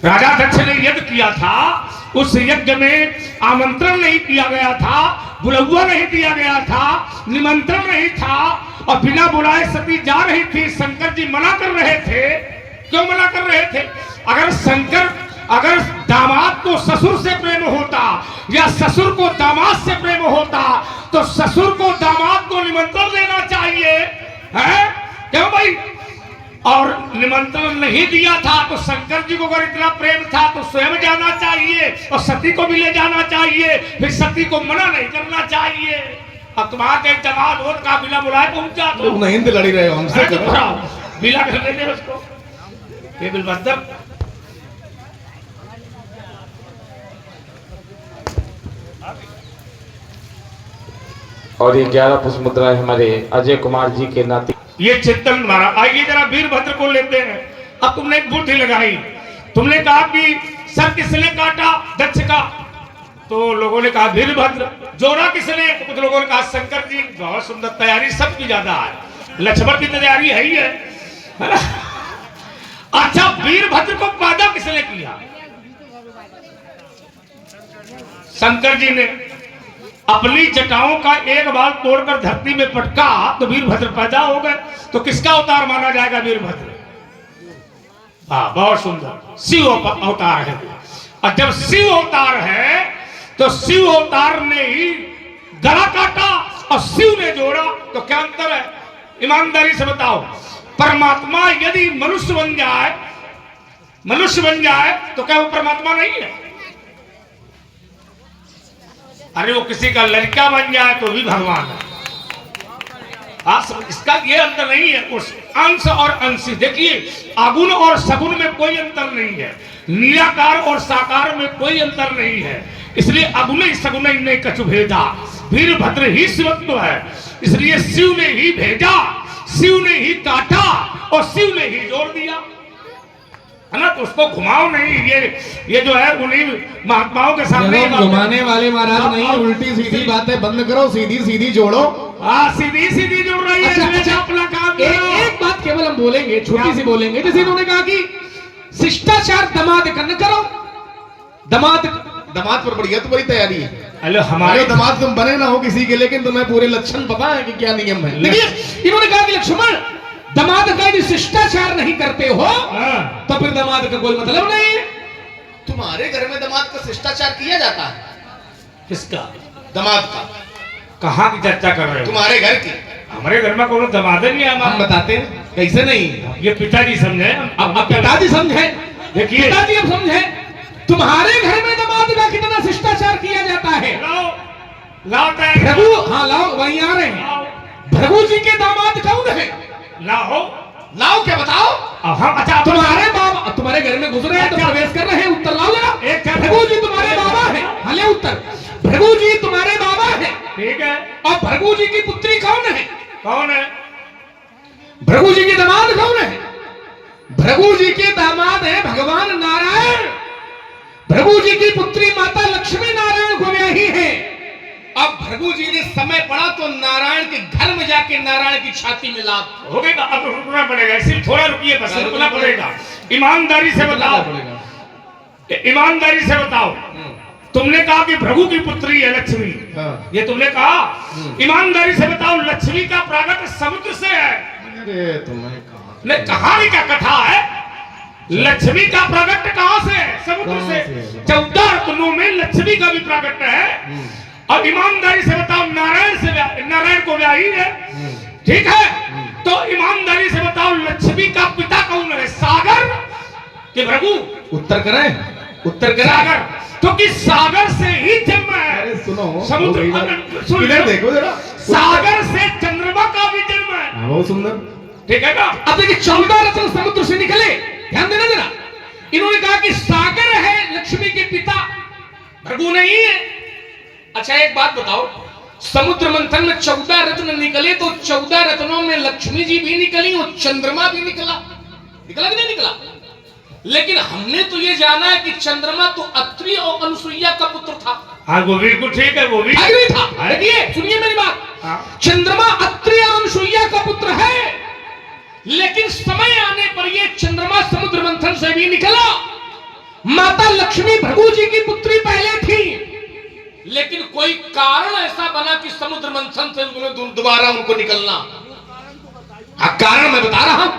राजा दक्ष ने यज्ञ किया था, उस यज्ञ में आमंत्रण नहीं किया गया था, बुलौआ नहीं दिया गया था, निमंत्रण नहीं था, और बिना बुलाए सती जा रही थी। शंकर जी मना कर रहे थे। क्यों मना कर रहे थे? अगर दामाद को ससुर से प्रेम होता या ससुर को दामाद से प्रेम होता तो ससुर को दामाद को निमंत्रण देना चाहिए, है क्यों भाई? और निमंत्रण नहीं दिया था तो शंकर जी को अगर इतना प्रेम था तो स्वयं जाना चाहिए और सती को भी ले जाना चाहिए, फिर सती को मना नहीं करना चाहिए। अब तुम्हारे जमाल और का बिना बुलाए पहुंचा तो नहीं लड़ी रहे हो हमसे, बिला कर लेते उसको। ये बिलबंदर और ये 11 पुष्प मुद्राएं हमारे अजय कुमार जी के नाते। ये चिंतन मारा। आइए जरा वीरभद्र को लेते हैं। अब तुमने एक बुद्धि लगाई, तुमने कहा कि सर किसने काटा दक्ष का, तो लोगों ने कहा वीरभद्र। जोड़ा किसने? तो कुछ लोगों ने कहा शंकर जी। बहुत सुंदर तैयारी सबकी ज्यादा है, लक्ष्मण की तैयारी है ही है ना? अच्छा, वीरभद्र को पैदा किसने किया? शंकर जी ने अपनी जटाओं का एक बाल तोड़कर धरती में पटका तो वीरभद्र पैदा हो गए। तो किसका अवतार माना जाएगा वीरभद्र? हाँ, बहुत सुंदर, शिव अवतार है। और जब शिव अवतार है तो शिव अवतार ने ही गला काटा और शिव ने जोड़ा, तो क्या अंतर है? ईमानदारी से बताओ। परमात्मा यदि मनुष्य बन जाए तो क्या वो परमात्मा नहीं है? अरे वो किसी का लड़का बन जाए तो भी भगवान है। इसका ये अंतर नहीं है। उस अंश और अंशी, देखिए आगुण और सगुण में कोई अंतर नहीं है, निराकार और साकार में कोई अंतर नहीं है। इसलिए अगुण सगुण ने कछु भेदा, वीरभद्र ही शिवत्व है। इसलिए शिव ने ही भेजा, शिव ने ही काटा और शिव ने ही जोड़ दिया, है ना? तो उसको घुमाओ नहीं। ये जो है उन्हीं महात्माओं के सामने घुमाने वाले महाराज नहीं, उल्टी सीधी बातें बंद करो, सीधी सीधी जोड़ो। हाँ, सीधी सीधी जोड़ रही है। अच्छा, अपना काम एक बात केवल हम बोलेंगे, छोटी सी बोलेंगे। जैसे इन्होंने कहा कि शिष्टाचार दामाद का न करो। दामाद पर बढ़िया तुम्हारी तैयारी है। हेलो, हमारे दामाद तुम बने ना हो किसी के, लेकिन तुम्हें पूरे लक्षण पता है कि क्या नियम है। देखिए इन्होंने कहा कि लक्ष्मण, दामाद का यदि शिष्टाचार नहीं करते हो तो फिर दामाद का कोई मतलब नहीं है। तुम्हारे घर में दामाद का शिष्टाचार किया जाता है? किसका? दामाद का। कहाँ की चर्चा कर रहे हो? तुम्हारे घर की। हमारे घर में कोनो दामाद नहीं है। हम बताते हैं कैसे नहीं। ये पिताजी समझे। अब पिताजी समझे, देखिए पिताजी अब समझे तुम्हारे घर में दामाद का कितना शिष्टाचार किया जाता है। लाओ भृगु, हाँ लाओ, वहीं आ रहे हैं। भृगु जी के दामाद कौन है? लाओ क्या बताओ? अच्छा, तुम्हारे बाबा तुम्हारे घर में घुस रहे हैं तो प्रवेश कर रहे हैं, उत्तर लाओ जरा। भृगु जी तुम्हारे बाबा है, हले उत्तर। भृगु जी तुम्हारे बाबा है, ठीक है। और भृगु जी की पुत्री कौन है? कौन है? भृगु जी के दामाद कौन है? भृगु जी के दामाद है भगवान नारायण। भृगु जी की पुत्री माता लक्ष्मी नारायण को ब्याही है। अब भृगु जी ने समय पड़ा तो नारायण के घर में जाके नारायण की छाती में लात हो गया। अब रुकना पड़ेगा, सिर्फ थोड़ा रुकिए, बस रुकना पड़ेगा। ईमानदारी से बताओ, ईमानदारी से बताओ। तुमने कहा कि भृगु की पुत्री है लक्ष्मी, ये तुमने कहा। ईमानदारी से बताओ, लक्ष्मी का प्रागट समुद्र से है। अरे तुम्हें कहानी का कथा है। लक्ष्मी का प्रागट कहां से है? समुद्र से। 14 रत्नों में लक्ष्मी का भी प्रागट है। और ईमानदारी से बताओ, नारायण को ब्याही है, ठीक है? तो ईमानदारी से बताओ, लक्ष्मी का पिता कौन है? सागर कि भृगु? उत्तर करें सागर, क्योंकि सागर से ही जन्म है। अरे सुनो, समुद्र, इधर देखो जरा, सागर से चंद्रमा का भी जन्म है। बहुत सुंदर, ठीक है ना? अब देखिए 14 रत्न समुद्र से निकले, ध्यान देना जरा। इन्होंने कहा कि सागर है लक्ष्मी के पिता, भृगु नहीं है। अच्छा एक बात बताओ, समुद्र मंथन में 14 रत्न निकले तो 14 रत्नों में लक्ष्मी जी भी निकली और चंद्रमा भी निकला कि नहीं निकला? लेकिन हमने तो ये जाना है कि चंद्रमा तो अत्रि और अनुसुईया का पुत्र था। हाँ, वो बिल्कुल ठीक है, वो भी था। देखिए सुनिए मेरी बात, चंद्रमा अत्रि और अनुसुईया का पुत्र है, लेकिन समय आने पर ये चंद्रमा समुद्र मंथन से भी निकला। माता लक्ष्मी भृगु जी की पुत्री पहले थी, लेकिन कोई कारण ऐसा बना कि समुद्र मंथन से उन्होंने दोबारा उनको निकलना। हाँ, कारण मैं बता रहा हूं,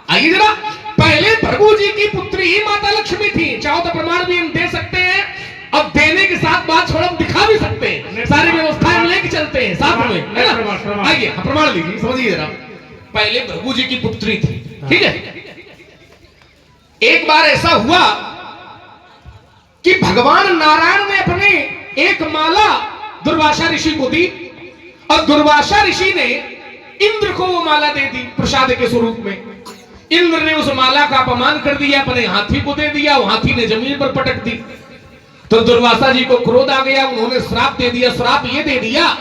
आइए जरा। पहले भृगु जी की पुत्री ही माता लक्ष्मी थी। चाहो तो प्रमाण भी हम दे सकते हैं, अब देने के साथ बात छोड़ हम दिखा भी सकते हैं, सारी व्यवस्थाएं हम लेके चलते हैं साथ में, है ना? आइए प्रमाण लीजिए, समझिए जरा। पहले भृगु जी की पुत्री थी, ठीक है। एक बार ऐसा हुआ कि भगवान नारायण ने अपने एक माला दुर्वासा ऋषि को दी, और दुर्वासा ऋषि ने इंद्र को वो माला दे दी प्रसाद के स्वरूप में। इंद्र ने उस माला का अपमान कर दिया, अपने हाथी को दे दिया, वो हाथी ने जमीन पर पटक दी। तो दुर्वासा जी को क्रोध आ गया, उन्होंने श्राप दे दिया। श्राप ये दे दिया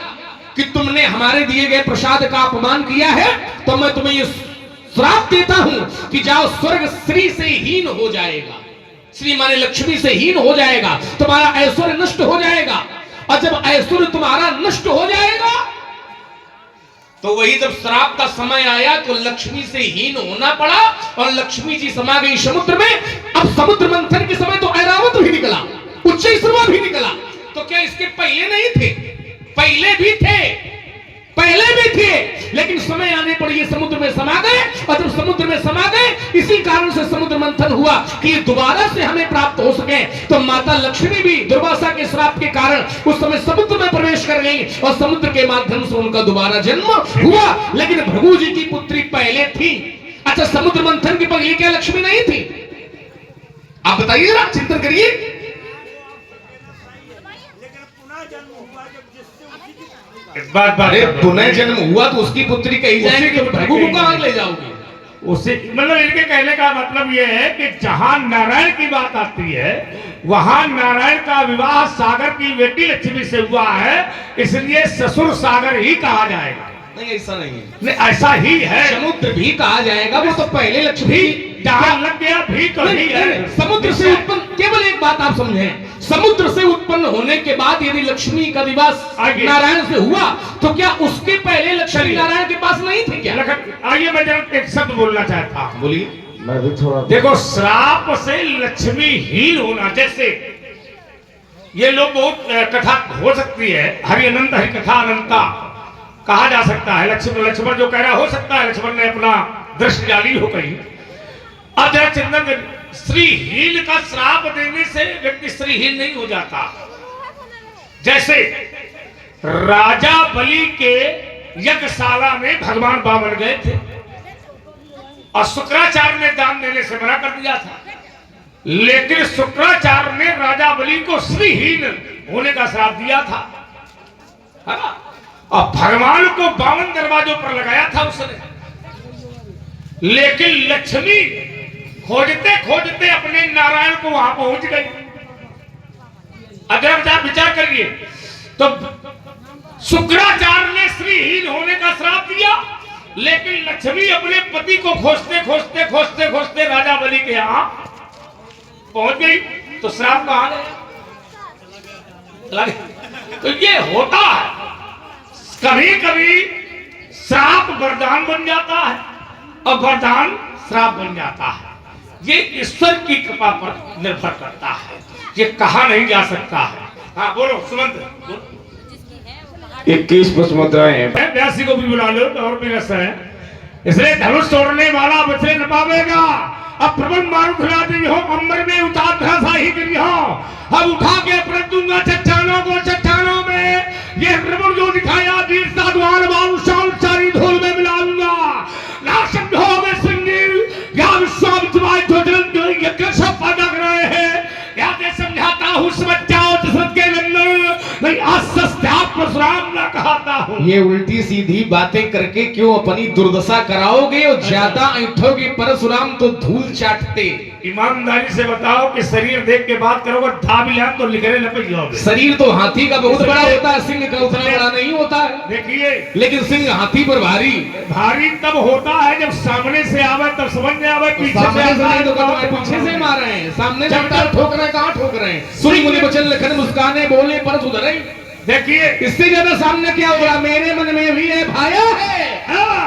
कि तुमने हमारे दिए गए प्रसाद का अपमान किया है, तो मैं तुम्हें ये श्राप देता हूं कि जाओ, स्वर्ग श्री से हीन हो जाएगा। श्री माने लक्ष्मी से हीन हो जाएगा, तुम्हारा ऐश्वर्य नष्ट हो जाएगा, और जब ऐश्वर्य तुम्हारा नष्ट हो जाएगा, तो वही जब श्राप का समय आया तो लक्ष्मी से हीन होना पड़ा, और लक्ष्मी जी समा गई समुद्र में। अब समुद्र मंथन के समय तो ऐरावत भी निकला, उच्चैश्रवा भी निकला, तो क्या इसके पहले नहीं थे? पहले भी थे, पहले भी थे, लेकिन समय आने पर ये समुद्र में समा गए, और जब समुद्र में समा गए, इसी कारण से समुद्र मंथन हुआ कि दोबारा से हमें प्राप्त हो सके। तो माता लक्ष्मी भी दुर्वासा के श्राप के कारण उस समय समुद्र में प्रवेश कर गई, और समुद्र के माध्यम से उनका दोबारा जन्म हुआ। लेकिन भृगु जी की पुत्री पहले थी। अच्छा, समुद्र मंथन की पहले क्या लक्ष्मी नहीं थी? आप बताइए जरा, चिंतन करिए। अरे पुनः जन्म हुआ तो उसकी पुत्री कही जाएगी, तो भृगु को कहां ले जाओगे? उसे मतलब इनके कहने का मतलब यह है कि जहां नारायण की बात आती है, वहां नारायण का विवाह सागर की बेटी लक्ष्मी से हुआ है, इसलिए ससुर सागर ही कहा जाएगा। नहीं, ऐसा नहीं है। नहीं, ऐसा ही है। समुद्र भी कहा जाएगा, वो तो पहले लक्ष्मी जहां लग गया भी तो नहीं है। समुद्र से उत्पन्न, केवल एक बात आप समझें, समुद्र से उत्पन्न होने के बाद यदि लक्ष्मी का विवाह नारायण से हुआ, तो क्या उसके पहले लक्ष्मी नारायण के पास नहीं थे क्या? आइए, मैं जरा एक शब्द बोलना चाहता हूं। बोलिए। मैं भी थोड़ा देखो, श्राप से लक्ष्मी हीन होना, जैसे ये लोग बहुत कथा हो सकती है, हरि अनंत हरि कथा अनंता कहा जा सकता है। लक्ष्मण जो कह रहा हो सकता है, लक्ष्मण ने अपना दृष्टि डाली हो कहीं। अब जरा चिंतन, श्रीहीन का श्राप देने से व्यक्ति श्रीहीन नहीं हो जाता। जैसे राजा बलि के यज्ञशाला में भगवान बामन गए थे, और शुक्राचार्य ने दान देने से मना कर दिया था, लेकिन शुक्राचार्य ने राजा बलि को श्रीहीन होने का श्राप दिया था, है ना? और भगवान को 52 दरवाजों पर लगाया था उसने। लेकिन लक्ष्मी खोजते खोजते अपने नारायण को वहां पहुंच गई। अगर आप विचार करिए तो शुक्राचार्य ने श्रीहीन होने का श्राप दिया, लेकिन लक्ष्मी अपने पति को खोजते खोजते खोजते खोजते राजा बलि के यहां पहुंच गई, तो श्राप कहां गया? तो ये होता है, कभी कभी श्राप वरदान बन जाता है, और वरदान श्राप बन जाता है। ये ईश्वर की कृपा पर निर्भर करता है, ये कहा नहीं जा सकता है। हाँ बोलो सुमंत। 21 पुष्प मुद्राएं। व्यासी को भी बुला लो, और भी रस है। इसलिए धनुष तोड़ने वाला बचे न पावेगा। अब प्रबंध मारू खिला दी हो, अंबर में उतार धरासा ही गिरी हो। अब उठा के पलट दूंगा चट्टानों को चट्टानों में। ये प्रबंध जो दिखाया वीर साधुआन बालूशान चारी धूल में मिलाऊंगा। ना समझोगे सिंगिल या विश्वामित्र जो ये कैसा पैदा कर रहे हैं, या मैं समझाता हूँ समझ जाओ दशरथ के नंदन, नहीं अस्त्याग परशुराम ना कहता हूँ। ये उल्टी सीधी बातें करके क्यों अपनी दुर्दशा कराओगे, और ज्यादा ऐठोगे परशुराम तो धूल चाटते। ईमानदारी से बताओ कि शरीर देख के बात करोगे, धा भी तो लिखने लपट जाओगे। शरीर तो हाथी का बहुत बड़ा होता है, सिंह का उतना बड़ा नहीं होता है। देखिए, लेकिन सिंह हाथी पर भारी भारी तब होता है जब सामने से आवे, तब समझ में आवे। पीछे से मार रहे हैं, सामने से ठोक रहे हैं, कहाँ ठोक रहे हैं? सुनी मुनि वचन लिखन मुस्काने बोले पर सुधरे। देखिए, इससे ज्यादा सामने क्या होगा? मेरे मन में भी है भाया है,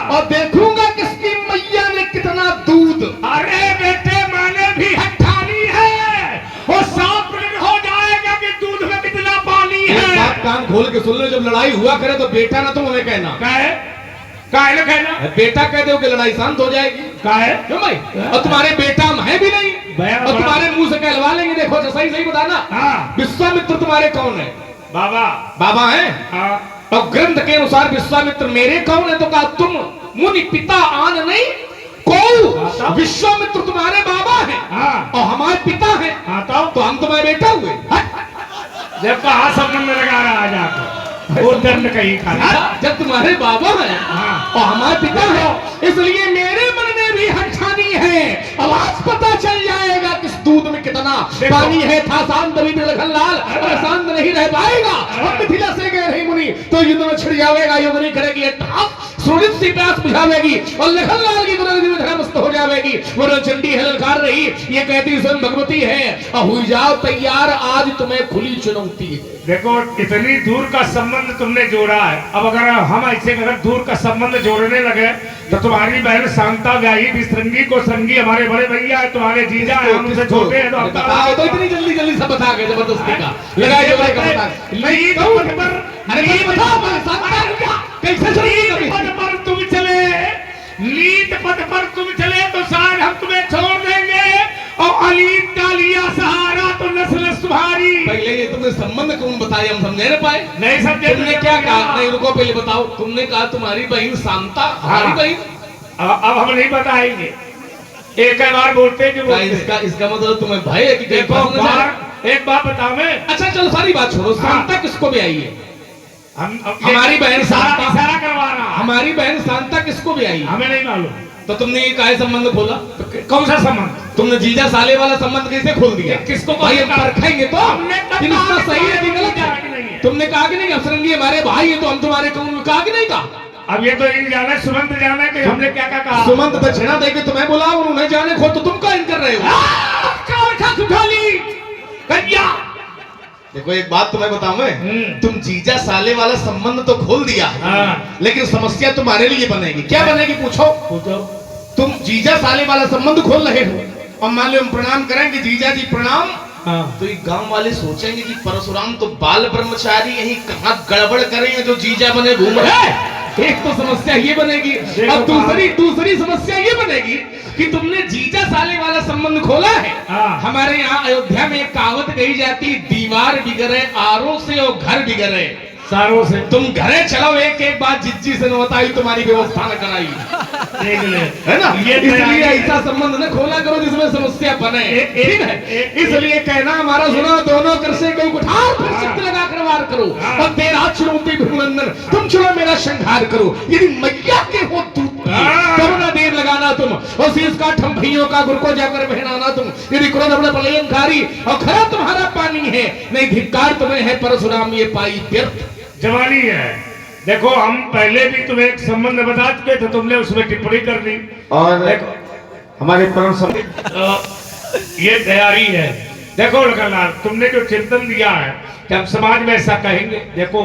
और देखूंगा किसकी मैया ने कितना दूध। अरे बेटे, मैंने भी हठानी है, खोल के सुन लो, जब लड़ाई हुआ करे तो बेटा ना तुम हमें कहना। का है ना कहना, बेटा कह दो कि लड़ाई शांत हो जाएगी। का है क्यों भाई? और तुम्हारे बेटा हम है भी नहीं, और तुम्हारे मुंह से कहलवा लेंगे। देखो तो सही सही बताना, हाँ। विश्वामित्र तुम्हारे कौन है? बाबा बाबा है। हाँ। और ग्रंथ के अनुसार विश्वामित्र मेरे कौन है? तो कहा तुम मुनि पिता आन नहीं को, विश्वामित्र तुम्हारे बाबा है, हाँ। और हमारे पिता है, हाँ तो हम तुम्हारे बेटा हुए। जब कहा संबंध लगा रहा आ जाकर वो दंड कहीं का जब तुम्हारे बाबा है, हाँ। और हमारे पिता है, इसलिए मेरे मन में भी हठानी है। आवाज पता चल जाएगा किस दूध में कितना पानी है। था शांत भी लाल, और शांत नहीं रह पाएगा। और मिथिला से गए रही मुनि तो युद्ध में छिड़ जाएगा। योग नहीं करेगी, सुनित सी प्यास बुझावेगी, और लखन लाल की गुरु में धर्मस्थ हो जाएगी। वो चंडी है ललकार रही, ये कहती स्वयं भगवती है, और हुई जाओ तैयार, आज तुम्हें खुली चुनौती है। देखो इतनी दूर का संबंध तुमने जोड़ा है। अब अगर हम ऐसे अगर दूर का संबंध जोड़ने लगे तो तुम्हारी बहन शांता ब्याही विश्रंगी को संगी हमारे बड़े भैया है, तुम्हारे जीजा है, हम उनसे छोटे हैं। तो हम बताओ तो इतनी जल्दी जल्दी सब बता गए, जबरदस्ती का लगाए जो बता नहीं तो पद पर, अरे बताओ कैसे चलेगी पद पर तुम चले, नीत पद पर तुम चले तो शायद हम तुम्हें छोड़ देंगे, और अलीत का लिया सहारा तो नस्ल तुम्हारी। पहले ये तुमने संबंध कौन बताया, हम समझे न पाए। नहीं समझे। तुमने क्या कहा? नहीं रुको, पहले बताओ। तुमने कहा तुम्हारी बहन शांता, हमारी बहन। अब हम नहीं बताएंगे, एक बार बोलते जो इसका मतलब तुम्हें भय है कि देखो एक बात बताओ मैं। अच्छा चलो सारी बात छोड़ो, शांता किसको भी आई है? हमारी बहन शांता, इशारा करवा रहा, हमारी बहन शांता किसको भी आई है? हमें नहीं मालूम। तो तुमने ये काहे संबंध खोला? तो कौन सा संबंध? तुमने जीजा साले वाला संबंध कैसे खोल दिया? किसको भाई हम परखेंगे तो इसका सही है कि गलत है। है। तुमने कहा कि नहीं अफसरंगी हमारे भाई है, तो हम तुम्हारे कौन कहा कि नहीं कहा? अब ये तो इन जाना सुमंत जाना कि हमने क्या क्या कहा। सुमंत दक्षिणा देके तुम्हें बुलाओ, उन्हें जाने खो, तो तुम क्या इन कर रहे हो? देखो एक बात तुम्हें बताऊं मैं, तुम जीजा साले वाला संबंध तो खोल दिया है, हाँ। लेकिन समस्या तुम्हारे लिए बनेगी। क्या बनेगी पूछो? पूछो। तुम जीजा साले वाला संबंध खोल रहे हो, और मान लो हम प्रणाम करेंगे, जीजा जी प्रणाम, हाँ। तो ये गांव वाले सोचेंगे कि परशुराम तो बाल ब्रह्मचारी यही कहाँ गड़बड़ करेंगे जो जीजा बने घूम रहे। एक तो समस्या ये बनेगी, और दूसरी समस्या ये बनेगी कि तुमने जीजा साले वाला संबंध खोला है। हाँ। हमारे यहाँ अयोध्या में एक कहावत कही जाती, दीवार बिगड़े आरों से और घर बिगड़े सारों से। तुम घरे चलो, एक एक बात जिज्जी से न बताई, तुम्हारी व्यवस्था न कराई, देख ले, है ना? ये इसलिए ऐसा संबंध न खोला करो जिसमें समस्या बने, ठीक है? इसलिए कहना हमारा सुनो, दोनों कर से गौ कुठार पर शब्द लगा कर वार करो, और तेरा चुनौती भृगुनंदन, तुम चलो मेरा संहार करो। यदि मैया के हो दूत तब ना देर लगाना तुम, और शीश का ठम्भइयों का गुर को जाकर बहनाना तुम। यदि क्रोध अपने प्रलयंकारी और खरा तुम्हारा पानी है, नहीं धिक्कार तुम्हें है परशुराम ये पाई व्यर्थ जवानी है। देखो हम पहले भी तुम्हें एक संबंध बता चुके थे, तुमने उसमें टिप्पणी कर दी। और देखो हमारे परम ये तैयारी है। देखो लखनलाल, तुमने जो चिंतन दिया है कि हम समाज में ऐसा कहेंगे, देखो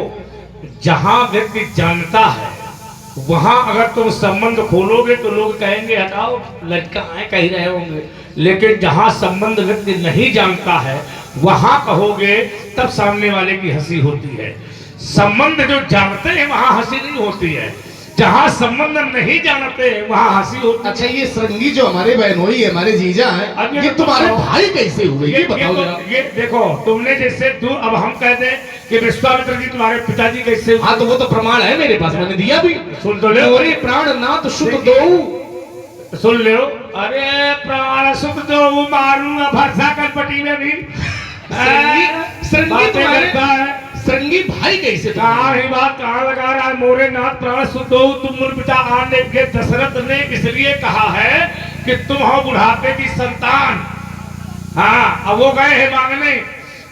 जहां व्यक्ति जानता है वहां अगर तुम संबंध खोलोगे तो लोग कहेंगे हटाओ लड़का है, कह रहे होंगे। लेकिन जहां संबंध व्यक्ति नहीं जानता है वहां कहोगे तब सामने वाले की हंसी होती है। संबंध जो जानते हैं वहां हंसी नहीं होती है, जहां संबंध नहीं जानते हैं वहां हंसी होती है। अच्छा ये सरंगी जो हमारे बहनोई है, हमारे जीजा अब है, ये ये तुम्हारे बताओ। भाई कैसे हुए ये बताओ जरा। ये देखो तुमने जैसे दूर, अब हम कहते हैं कि विश्वामित्र जी तुम्हारे पिताजी कैसे हुए? हाँ तो वो तो प्रमाण है मेरे पास, मैंने दिया भी। सुन तो ले, मोरे प्राण नाथ शुद्ध दो, सुन लो। अरे प्राण सुख दो मारू भरसा कनपटी में भी सरंगी तुम्हारे सरंगी भाई कैसे? कहाँ ही बात कहाँ लगा रहा है? मोरे नाथ प्राण शुद्ध हो तुम मुर पिता आने के। दशरथ ने इसलिए कहा है कि तुम हो बुढ़ापे की संतान। हाँ अब वो गए हैं मांगने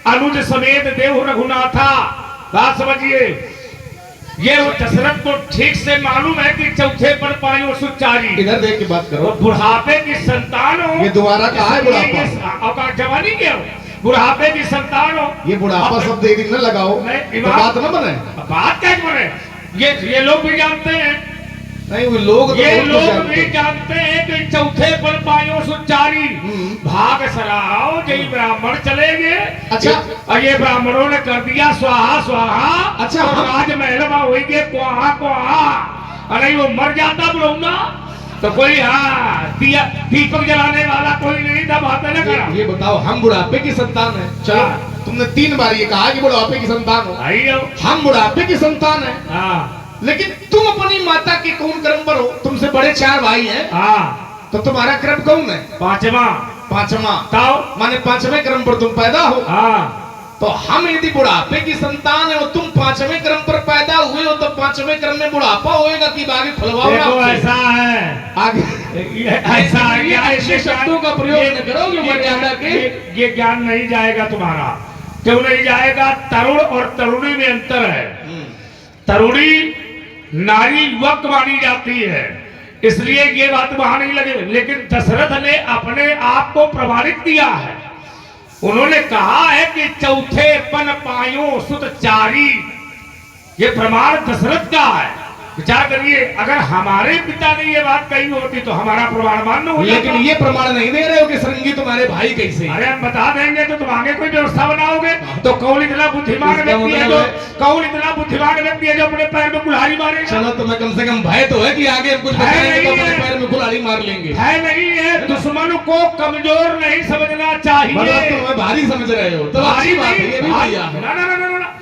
अनुज समेत देव रघुनाथा। बात समझिए, ये वो दशरथ को ठीक से मालूम है कि चौथे पर पायो सुचारी। इधर देख के बात करो। और बुढ़ापे की संतान हो, ये दोबारा कहा है बुढ़ापा? और जवानी क्या हो, बुढ़ापे की संतान हो। ये बुढ़ापा शब्द एक दिन न लगाओ, नहीं, तो बात न बने। बात क्या बने? ये लोग भी जानते हैं, नहीं वो लोग ये लोग भी जानते हैं कि चौथे पर पायो सुचारी। भाग के सराहो जय ब्राह्मण चले गए। अच्छा। और ये ब्राह्मणों ने कर दिया स्वाहा स्वाहा। अच्छा, और राजमहल में हुई गए कुहा कुहा। अरे वो मर जाता बुलौना तो कोई दिया दीपक जलाने वाला कोई नहीं था, बातें न करा। ये बताओ, हम बुढ़ापे की संतान है। चलो, तुमने 3 बार ये कहा कि बुढ़ापे की संतान हो। आइयो। हम बुढ़ापे की संतान है, हाँ लेकिन तुम अपनी माता के कौन क्रम पर हो? तुमसे बड़े 4 भाई हैं, हाँ। तो तुम्हारा क्रम कौन है? 5वां। 5वां। ताओ माने 5वें क्रम पर तुम पैदा हो। हाँ। तो हम यदि बुढ़ापे की संतान है और तुम 5वें क्रम पर पैदा हुए हो, तो 5वें क्रम में बुढ़ापा होएगा कि आगे खुलवाओ? देखो ऐसा है, आगे ऐसा है, ऐसे शब्दों का प्रयोग न करो जो मर्यादा के। ये ज्ञान नहीं जाएगा तुम्हारा। क्यों नहीं जाएगा? तरुण और तरुणी में अंतर है। तरुणी नारी युवक मानी जाती है, इसलिए ये बात वहां नहीं लगे। लेकिन दशरथ ने अपने आप को प्रमाणित किया है। उन्होंने कहा है कि चौथे पन पायो सुत चारी। ये प्रमाण दशरथ का है। विचार करिए, अगर हमारे पिता ने ये बात कही होती तो हमारा प्रमाण मान्य हो जाता। लेकिन ये प्रमाण नहीं दे रहे हो कि सरंगी तुम्हारे भाई कैसे? अरे हम बता देंगे तो तुम आगे कोई व्यवस्था बनाओगे। तो कौन इतना बुद्धिमान व्यक्ति है जो अपने पैर में कुल्हाड़ी मारेगा? चलो, तुम्हें कम से कम भय तो है कि आगे हम कुछ बताएंगे तो अपने पैर में कुल्हाड़ी मार लेंगे। है नहीं है। दुश्मन को कमजोर नहीं समझना चाहिए। मतलब तुम्हें भारी समझ रहे हो तो अच्छी बात है, ये भी बढ़िया है। ना,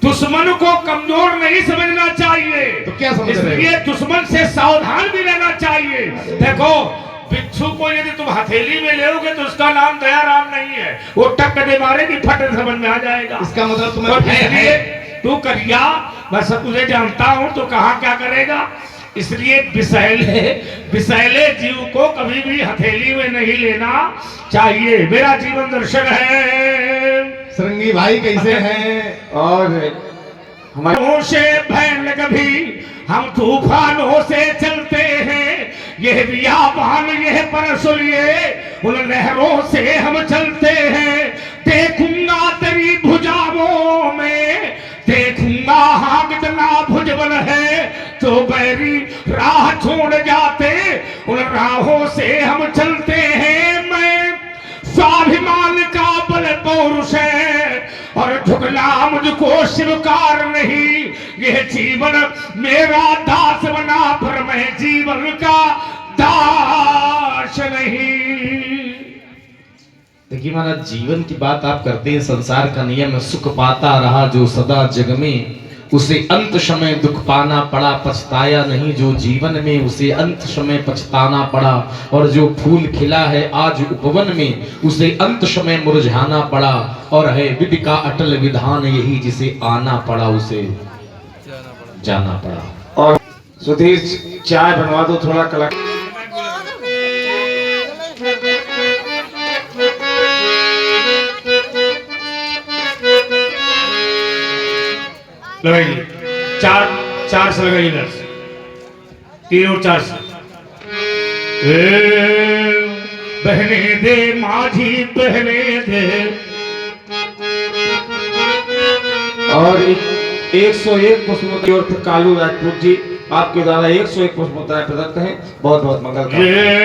दुश्मन को कमजोर नहीं समझना चाहिए। तो क्या समझ रहे हो? इसलिए दुश्मन से सावधान भी रहना चाहिए। देखो, बिच्छू को यदि तुम हथेली में लेोगे तो उसका नाम दयाराम नहीं है। वो टक दे मारेगी, फट समझ में आ जाएगा। इसका मतलब तुम्हें और भय है। तू करिया, मैं सब तुझे जानता हूं, तो कहा क्या करेगा। इसलिए विषैले जीव को कभी भी हथेली में नहीं लेना चाहिए। मेरा जीवन दर्शन है। सरंगी भाई कैसे हैं? और हमारे से भैन कभी हम तूफानों से चलते हैं। यह बियाबान यह परसुलिए उन नहरों से हम चलते हैं। देखूंगा तेरी भुजाओं में, देखूंगा हाँ कितना भुजबल है। जो बैरी राह छोड़ जाते उन राहों से हम चलते हैं। मैं स्वाभिमान का बल पौरुष है और झुकना मुझको स्वीकार नहीं। यह जीवन मेरा दास बना पर मैं जीवन का दास नहीं। देखिए महाराज, जीवन की बात आप करते हैं। संसार का नियम सुख पाता रहा जो सदा जग में, उसे अंत समय दुख पाना पड़ा। पछताया नहीं जो जीवन में, उसे अंत समय पछताना पड़ा। और जो फूल खिला है आज उपवन में, उसे अंत समय मुरझाना पड़ा। और है विधि का अटल विधान यही, जिसे आना पड़ा उसे जाना पड़ा। और सुधीर चाय बनवा दो थोड़ा कला। लगाइए, चार से लगाइए, इधर से 3 और 4 से। बहने दे माझी बहने दे। और 101 पुष्प और कालू राजपूत जी आपके द्वारा 101 पुष्प मुद्राएं प्रदत्त हैं। बहुत बहुत मंगल।